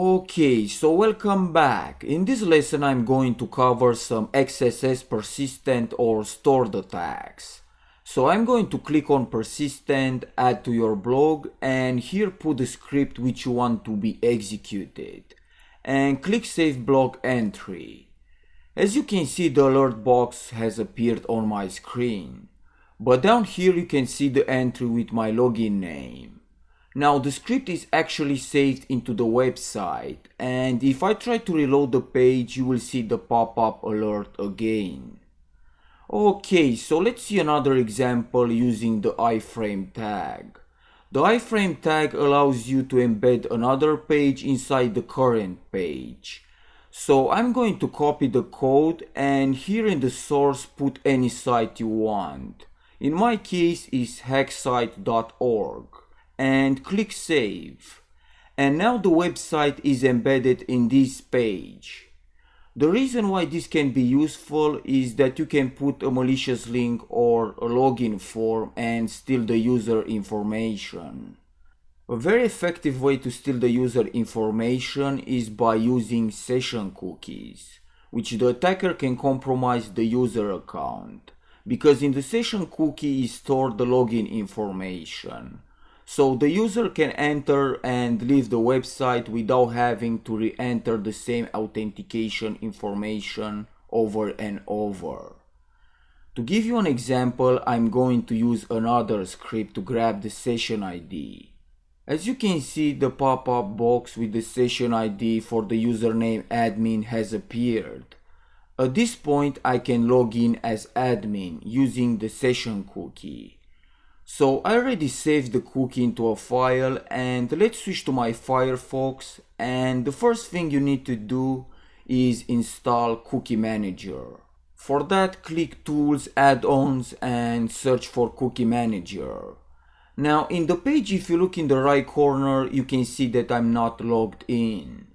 Okay, so welcome back. In this lesson I'm going to cover some XSS persistent or stored attacks. So I'm going to click on persistent, add to your blog, and here put the script which you want to be executed. And click save blog entry. As you can see, the alert box has appeared on my screen. But down here you can see the entry with my login name. Now the script is actually saved into the website, and if I try to reload the page you will see the pop-up alert again. Okay, so let's see another example using the iframe tag. The iframe tag allows you to embed another page inside the current page. So I'm going to copy the code and here in the source put any site you want. In my case is hacksite.org. And click save. And now the website is embedded in this page. The reason why this can be useful is that you can put a malicious link or a login form and steal the user information. A very effective way to steal the user information is by using session cookies, which the attacker can compromise the user account, because in the session cookie is stored the login information. So the user can enter and leave the website without having to re-enter the same authentication information over and over. To give you an example, I'm going to use another script to grab the session ID. As you can see, the pop-up box with the session ID for the username admin has appeared. At this point, I can log in as admin using the session cookie. So I already saved the cookie into a file, and let's switch to my Firefox, and the first thing you need to do is install Cookie Manager. For that, click Tools, Add-ons and search for Cookie Manager. Now in the page, if you look in the right corner, you can see that I'm not logged in.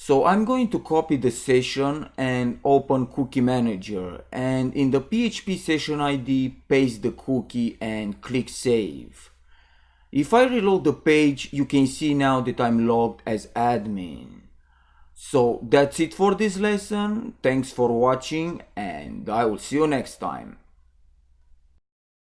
So I'm going to copy the session and open Cookie Manager, and in the PHP session ID paste the cookie and click save. If I reload the page, you can see now that I'm logged as admin. So that's it for this lesson. Thanks for watching and I will see you next time.